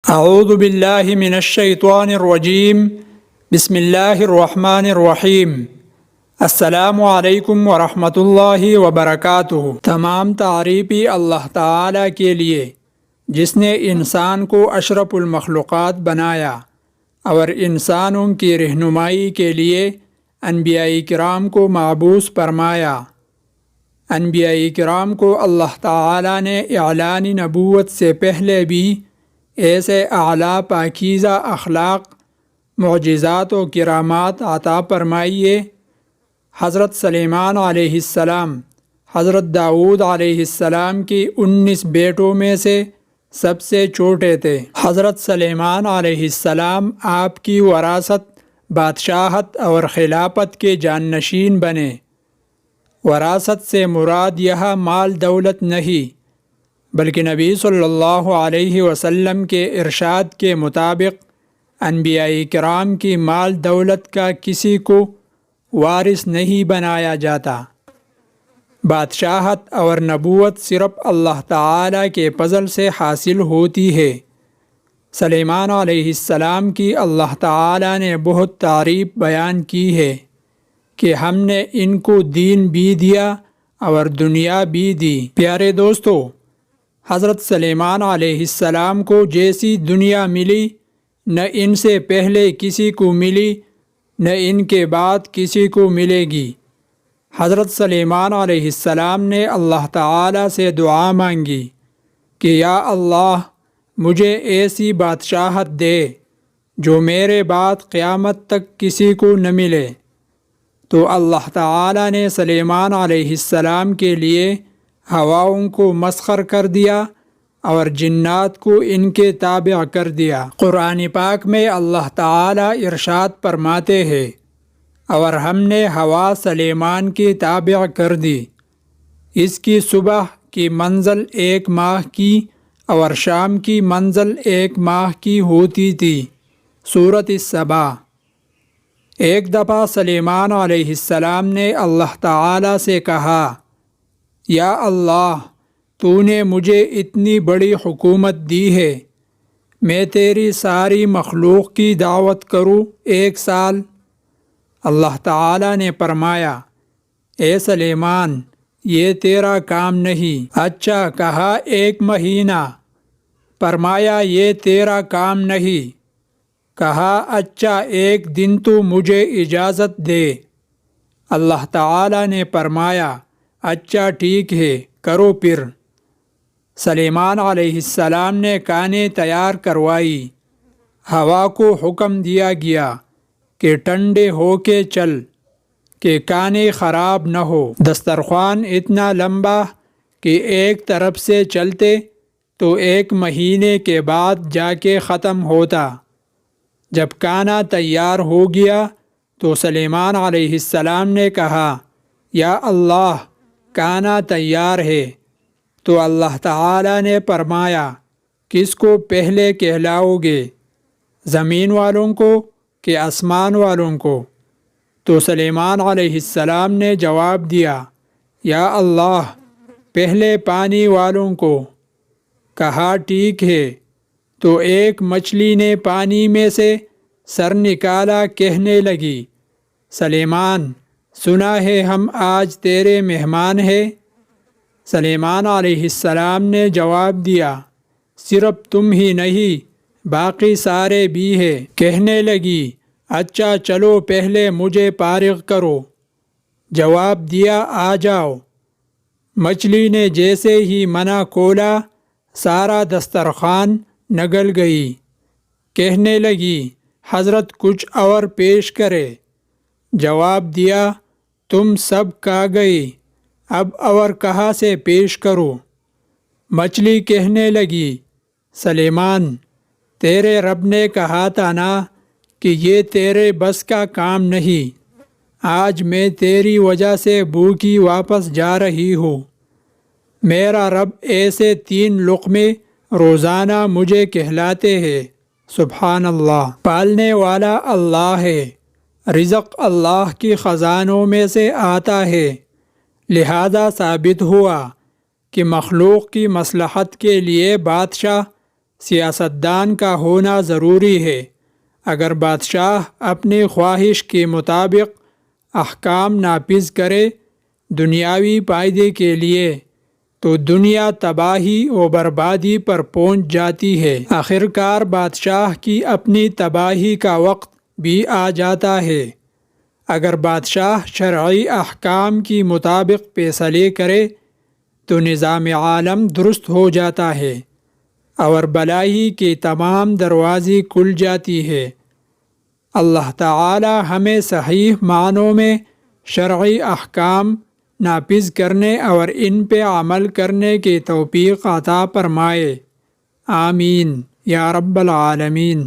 اعوذ باللہ من الشیطان الرجیم بسم اللہ الرحمن الرحیم السلام علیکم ورحمۃ اللہ وبرکاتہ۔ تمام تعریفی اللہ تعالیٰ کے لیے جس نے انسان کو اشرف المخلوقات بنایا اور انسانوں کی رہنمائی کے لیے انبیاء کرام کو مبعوث فرمایا۔ انبیاء کرام کو اللہ تعالیٰ نے اعلان نبوت سے پہلے بھی ایسے اعلیٰ پاکیزہ اخلاق، معجزات و کرامات عطا فرمائیے۔ حضرت سلیمان علیہ السلام حضرت داؤد علیہ السلام کی 19 بیٹوں میں سے سب سے چھوٹے تھے۔ حضرت سلیمان علیہ السلام آپ کی وراثت، بادشاہت اور خلافت کے جانشین بنے۔ وراثت سے مراد یہاں مال دولت نہیں، بلکہ نبی صلی اللہ علیہ وسلم کے ارشاد کے مطابق انبیاء کرام کی مال دولت کا کسی کو وارث نہیں بنایا جاتا۔ بادشاہت اور نبوت صرف اللہ تعالیٰ کے فضل سے حاصل ہوتی ہے۔ سلیمان علیہ السلام کی اللہ تعالیٰ نے بہت تعریف بیان کی ہے کہ ہم نے ان کو دین بھی دیا اور دنیا بھی دی۔ پیارے دوستو، حضرت سلیمان علیہ السلام کو جیسی دنیا ملی نہ ان سے پہلے کسی کو ملی، نہ ان کے بعد کسی کو ملے گی۔ حضرت سلیمان علیہ السلام نے اللہ تعالیٰ سے دعا مانگی کہ یا اللہ مجھے ایسی بادشاہت دے جو میرے بعد قیامت تک کسی کو نہ ملے۔ تو اللہ تعالیٰ نے سلیمان علیہ السلام کے لیے ہواؤں کو مسخر کر دیا اور جنات کو ان کے تابع کر دیا۔ قرآن پاک میں اللہ تعالیٰ ارشاد فرماتے ہیں، اور ہم نے ہوا سلیمان کی تابع کر دی، اس کی صبح کی منزل 1 ماہ کی اور شام کی منزل 1 ماہ کی ہوتی تھی۔ سورۃ السبا۔ ایک دفعہ سلیمان علیہ السلام نے اللہ تعالیٰ سے کہا، یا اللہ تو نے مجھے اتنی بڑی حکومت دی ہے، میں تیری ساری مخلوق کی دعوت کروں 1 سال؟ اللہ تعالیٰ نے فرمایا، اے سلیمان یہ تیرا کام نہیں۔ اچھا، کہا 1 مہینہ؟ فرمایا یہ تیرا کام نہیں۔ کہا اچھا 1 دن تو مجھے اجازت دے۔ اللہ تعالیٰ نے فرمایا اچھا ٹھیک ہے، کرو پھر۔ سلیمان علیہ السلام نے کانیں تیار کروائی۔ ہوا کو حکم دیا گیا کہ ٹھنڈے ہو کے چل، کہ کانیں خراب نہ ہو۔ دسترخوان اتنا لمبا کہ ایک طرف سے چلتے تو 1 مہینے کے بعد جا کے ختم ہوتا۔ جب کانا تیار ہو گیا تو سلیمان علیہ السلام نے کہا، یا اللہ کانا تیار ہے۔ تو اللہ تعالیٰ نے فرمایا، کس کو پہلے کہلاؤ گے، زمین والوں کو کہ آسمان والوں کو؟ تو سلیمان علیہ السلام نے جواب دیا، یا اللہ پہلے پانی والوں کو۔ کہا ٹھیک ہے۔ تو ایک مچھلی نے پانی میں سے سر نکالا، کہنے لگی، سلیمان سنا ہے ہم آج تیرے مہمان ہیں۔ سلیمان علیہ السلام نے جواب دیا، صرف تم ہی نہیں باقی سارے بھی ہیں۔ کہنے لگی، اچھا چلو پہلے مجھے فارغ کرو۔ جواب دیا، آ جاؤ۔ مچھلی نے جیسے ہی منہ کھولا سارا دسترخوان نگل گئی۔ کہنے لگی، حضرت کچھ اور پیش کرے۔ جواب دیا، تم سب کھا گئی، اب اور کہاں سے پیش کرو؟ مچھلی کہنے لگی، سلیمان تیرے رب نے کہا تھا نا کہ یہ تیرے بس کا کام نہیں۔ آج میں تیری وجہ سے بھوکی واپس جا رہی ہوں۔ میرا رب ایسے 3 لقمے روزانہ مجھے کہلاتے ہیں۔ سبحان اللہ۔ پالنے والا اللہ ہے، رزق اللہ کی خزانوں میں سے آتا ہے۔ لہذا ثابت ہوا کہ مخلوق کی مصلحت کے لیے بادشاہ سیاستدان کا ہونا ضروری ہے۔ اگر بادشاہ اپنے خواہش کے مطابق احکام نافذ کرے دنیاوی فائدے کے لیے تو دنیا تباہی و بربادی پر پہنچ جاتی ہے۔ آخرکار بادشاہ کی اپنی تباہی کا وقت بھی آ جاتا ہے۔ اگر بادشاہ شرعی احکام کے مطابق فیصلے کرے تو نظام عالم درست ہو جاتا ہے اور بھلائی کے تمام دروازے کھل جاتی ہے۔ اللہ تعالی ہمیں صحیح معنوں میں شرعی احکام نافذ کرنے اور ان پہ عمل کرنے کی توفیق عطا فرمائے۔ آمین یا رب العالمین۔